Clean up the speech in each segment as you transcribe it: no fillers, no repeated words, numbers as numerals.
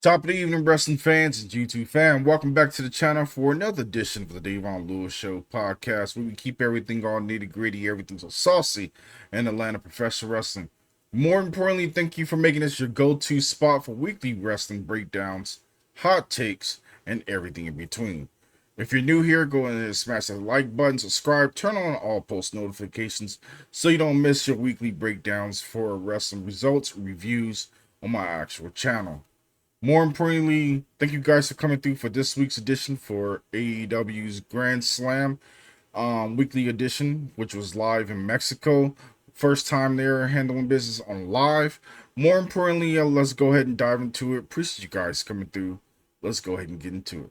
Top of the evening, wrestling fans and YouTube fan. Welcome back to the channel for another edition of the DaVon Lewis Show podcast, where we keep everything all nitty gritty, everything so saucy in Atlanta professional wrestling. More importantly, thank you for making this your go-to spot for weekly wrestling breakdowns, hot takes, and everything in between. If you're new here, go ahead and smash that like button, subscribe, turn on all post notifications so you don't miss your weekly breakdowns for wrestling results, reviews on my actual channel. More importantly, thank you guys for coming through for this week's edition for AEW's Grand Slam weekly edition, which was live in Mexico. First time they're handling business on live. More importantly, let's go ahead and dive into it. Appreciate you guys coming through. Let's go ahead and get into it.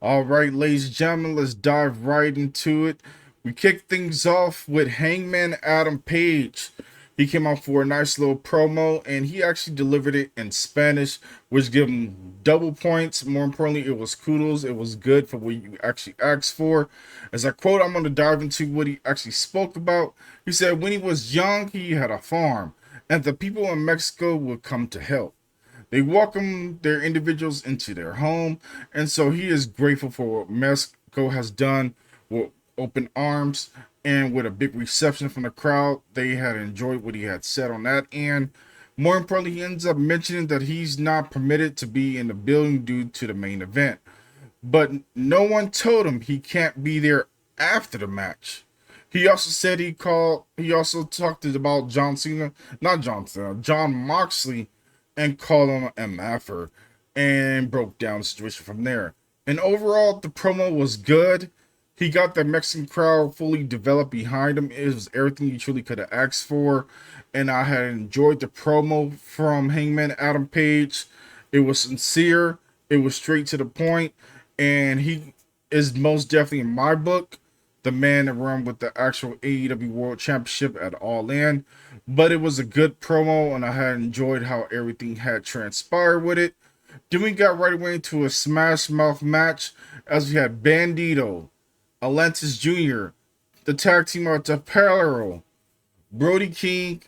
All right, ladies and gentlemen, let's dive right into it. We kick things off with Hangman Adam Page. He came out for a nice little promo, and he actually delivered it in Spanish, which gave him double points. More importantly, it was kudos. It was good for what you actually asked for. As I quote, I'm going to dive into what he actually spoke about. He said when he was young, he had a farm, and the people in Mexico would come to help. They welcome their individuals into their home, and so he is grateful for what Mexico has done with open arms and with a big reception from the crowd. They had enjoyed what he had said on that end. More importantly, he ends up mentioning that he's not permitted to be in the building due to the main event, but no one told him he can't be there after the match. He also said he also talked about John Moxley, and called him an MFer and broke down the situation from there. And overall, the promo was good. He got the Mexican crowd fully developed behind him. It was everything you truly could have asked for. And I had enjoyed the promo from Hangman Adam Page. It was sincere. It was straight to the point. And he is most definitely, in my book, the man to run with the actual AEW World Championship at All In. But it was a good promo, and I had enjoyed how everything had transpired with it. Then we got right away into a Smash Mouth match, as we had Bandito, Atlantis Jr., the tag team of Tapero, Brody King,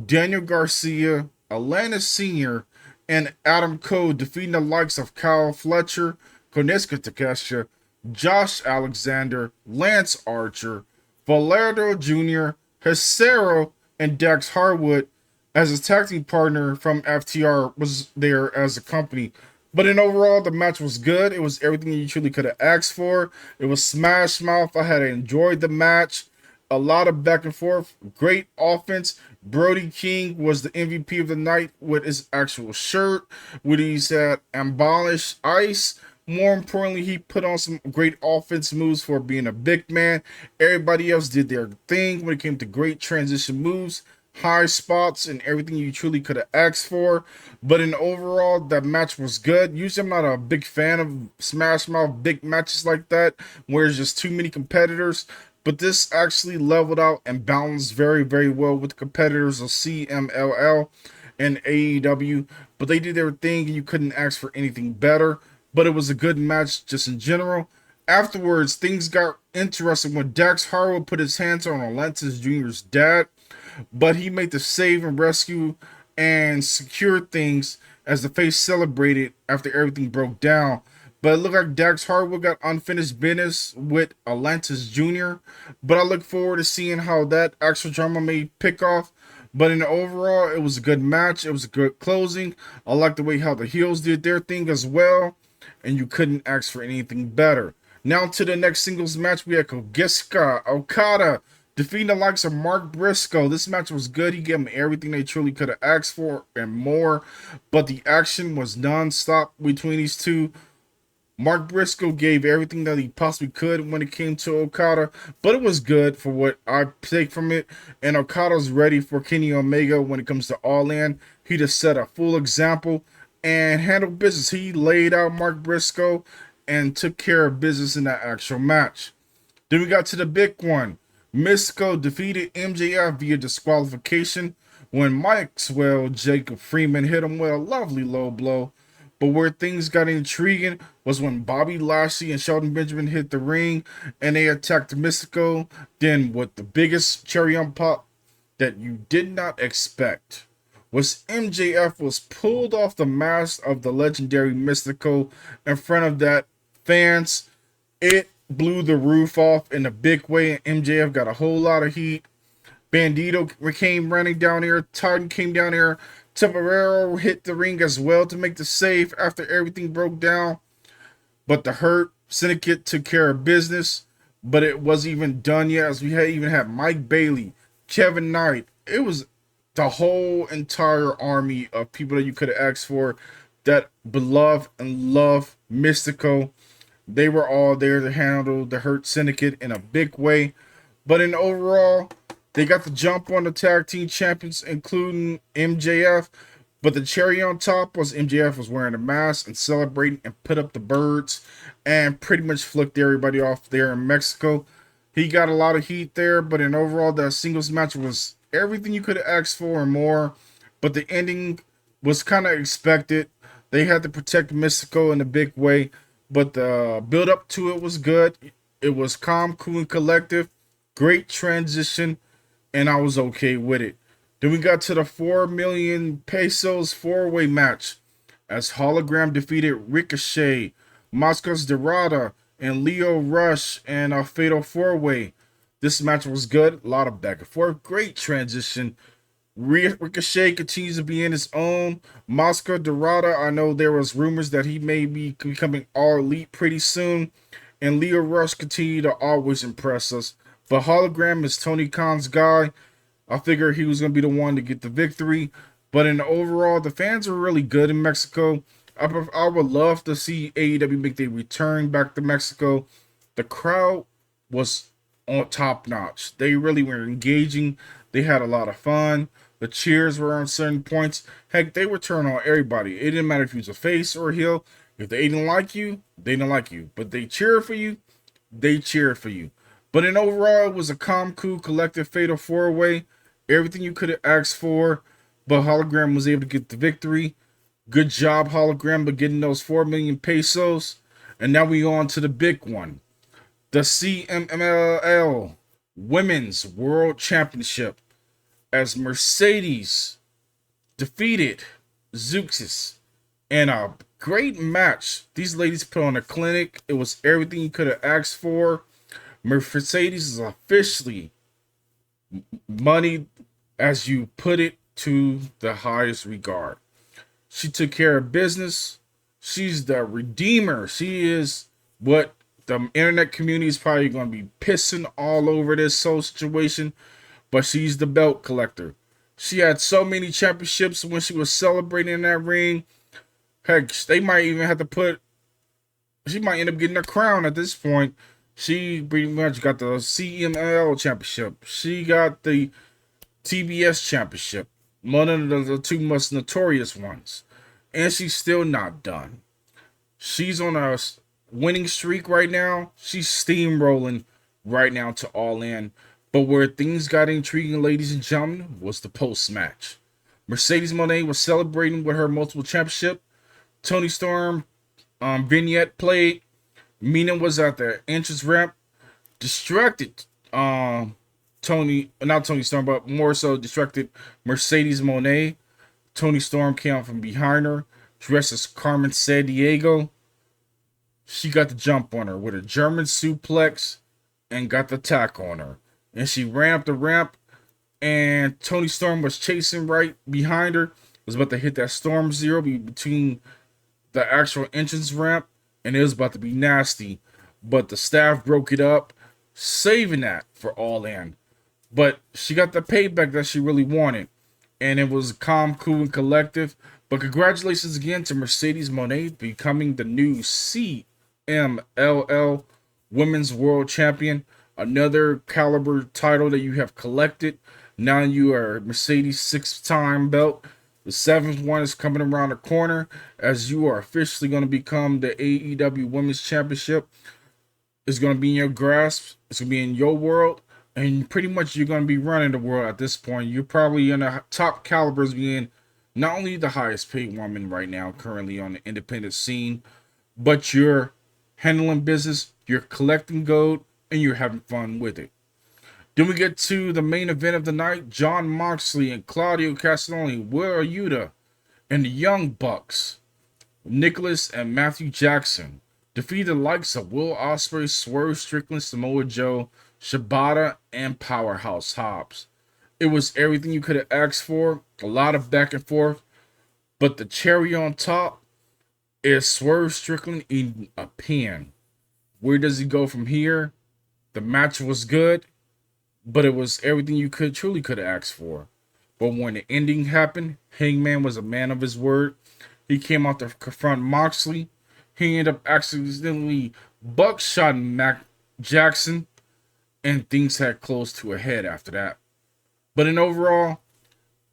Daniel Garcia, Atlantis Sr., and Adam Cole defeating the likes of Kyle Fletcher, Konietzko Takeshita, Josh Alexander, Lance Archer, Valerdo Jr., Hesero, and Dax Harwood as a tag team partner from FTR was there as a company. But in overall, the match was good. It was everything you truly could have asked for. It was Smash Mouth. I had enjoyed the match. A lot of back and forth. Great offense. Brody King was the MVP of the night with his actual shirt, with his Abolish Ice. More importantly, he put on some great offense moves for being a big man. Everybody else did their thing when it came to great transition moves, high spots, and everything you truly could have asked for. But in overall, that match was good. Usually, I'm not a big fan of Smash Mouth big matches like that, where there's just too many competitors. But this actually leveled out and balanced very, very well with the competitors of CMLL and AEW. But they did their thing, and you couldn't ask for anything better. But it was a good match just in general. Afterwards, things got interesting when Dax Harwood put his hands on Atlantis Jr.'s dad, but he made the save and rescue and secured things as the face celebrated after everything broke down. But it looked like Dax Harwood got unfinished business with Atlantis Jr., but I look forward to seeing how that actual drama may pick off. But in the overall, it was a good match. It was a good closing. I like the way how the heels did their thing as well, and you couldn't ask for anything better. Now to the next singles match, we had Kogiska Okada defeating the likes of Mark Briscoe. This match was good. He gave them everything they truly could have asked for and more, but the action was non-stop between these two. Mark Briscoe gave everything that he possibly could when it came to Okada, but it was good for what I take from it. And Okada's ready for Kenny Omega when it comes to All In. He just set a full example and handled business. He laid out Mark Briscoe and took care of business in that actual match. Then we got to the big one. Mystico defeated MJF via disqualification when Maxwell Jacob Freeman hit him with a lovely low blow. But where things got intriguing was when Bobby Lashley and Shelton Benjamin hit the ring and they attacked Mystico. Then, with the biggest cherry on top that you did not expect, was MJF was pulled off the mask of the legendary Mystico in front of that fans. It blew the roof off in a big way, and MJF got a whole lot of heat. Bandito came running down here. Titan came down here. Temporero hit the ring as well to make the save after everything broke down. But the Hurt Syndicate took care of business. But it wasn't even done yet, as we even had Mike Bailey, Kevin Knight. It was the whole entire army of people that you could have asked for that beloved and loved Mystico. They were all there to handle the Hurt Syndicate in a big way. But in overall, they got the jump on the tag team champions, including MJF. But the cherry on top was MJF was wearing a mask and celebrating and put up the birds and pretty much flicked everybody off there in Mexico. He got a lot of heat there, but in overall, that singles match was everything you could have asked for and more. But the ending was kind of expected. They had to protect Mystico in a big way, but the build up to it was good. It was calm, cool, and collective. Great transition, and I was okay with it. Then we got to the 4 million pesos four-way match as Hologram defeated Ricochet, Moscos Dorada, and Leo Rush in a fatal four-way. This match was good. A lot of back and forth. Great transition. Ricochet continues to be in his own. Moscow Dorada, I know there was rumors that he may be becoming all elite pretty soon. And Leo Rush continue to always impress us. But Hologram is Tony Khan's guy. I figured he was going to be the one to get the victory. But in the overall, the fans are really good in Mexico. I would love to see AEW make their return back to Mexico. The crowd was on top notch. They really were engaging. They had a lot of fun. The cheers were on certain points. Heck, they were turning on everybody. It didn't matter if you was a face or a heel. If they didn't like you, they didn't like you. But they cheered for you. They cheered for you. But in overall, it was a calm, cool, collective fatal four-way. Everything you could have asked for. But Hologram was able to get the victory. Good job, Hologram, by getting those 4 million pesos. And now we on to the big one. The CMLL Women's World Championship, as Mercedes defeated Zeuxis in a great match. These ladies put on a clinic. It was everything you could have asked for. Mercedes is officially money, as you put it, to the highest regard. She took care of business. She's the redeemer. She is what the internet community is probably going to be pissing all over this whole situation, but she's the belt collector. She had so many championships when she was celebrating in that ring. Heck, they might even have to she might end up getting a crown at this point. She pretty much got the CMLL championship. She got the TBS championship. One of the two most notorious ones. And she's still not done. She's on a winning streak right now. She's steamrolling right now to All In. But where things got intriguing, ladies and gentlemen, was the post-match. Mercedes Mone was celebrating with her multiple championship. Tony Storm vignette played. Mina was at the entrance ramp. Distracted not Tony Storm, but more so distracted Mercedes Mone. Tony Storm came out from behind her, dressed as Carmen Sandiego. She got the jump on her with a German suplex and got the tack on her. And she ran up the ramp, and Tony Storm was chasing right behind her. Was about to hit that Storm Zero between the actual entrance ramp, and it was about to be nasty. But the staff broke it up, saving that for All In. But she got the payback that she really wanted. And it was calm, cool, and collective. But congratulations again to Mercedes Mone becoming the new CMLL Women's World Champion. Another caliber title that you have collected. Now you are Mercedes' 6-time belt. The 7th one is coming around the corner, as you are officially going to become the AEW Women's Championship. It's going to be in your grasp. It's going to be in your world. And pretty much you're going to be running the world at this point. You're probably in the top calibers being not only the highest paid woman right now currently on the independent scene, but you're handling business, you're collecting gold, and you're having fun with it. Then we get to the main event of the night. Jon Moxley and Claudio Castagnoli, Wheeler Yuta, and the Young Bucks, Nicholas and Matthew Jackson, defeated the likes of Will Ospreay, Swerve Strickland, Samoa Joe, Shibata, and Powerhouse Hobbs. It was everything you could have asked for, a lot of back and forth, but the cherry on top is Swerve Strickland eating a pin. Where does he go from here? The match was good, but it was everything you truly could have asked for. But when the ending happened, Hangman was a man of his word. He came out to confront Moxley. He ended up accidentally buckshotting Mac Jackson, and things had closed to a head after that. But in overall,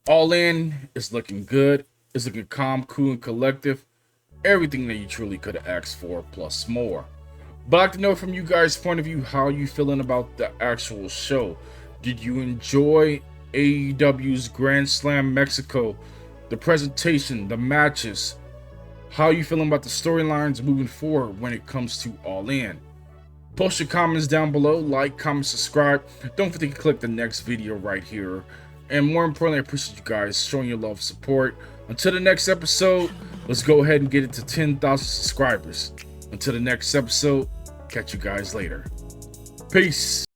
All In is looking good. It's looking calm, cool, and collective. Everything that you truly could have asked for, plus more. But I'd like to know from you guys' point of view, how you feeling about the actual show. Did you enjoy AEW's Grand Slam Mexico? The presentation, the matches. How you feeling about the storylines moving forward when it comes to All In? Post your comments down below, like, comment, subscribe. Don't forget to click the next video right here. And more importantly, I appreciate you guys showing your love and support. Until the next episode, let's go ahead and get it to 10,000 subscribers. Until the next episode, catch you guys later. Peace.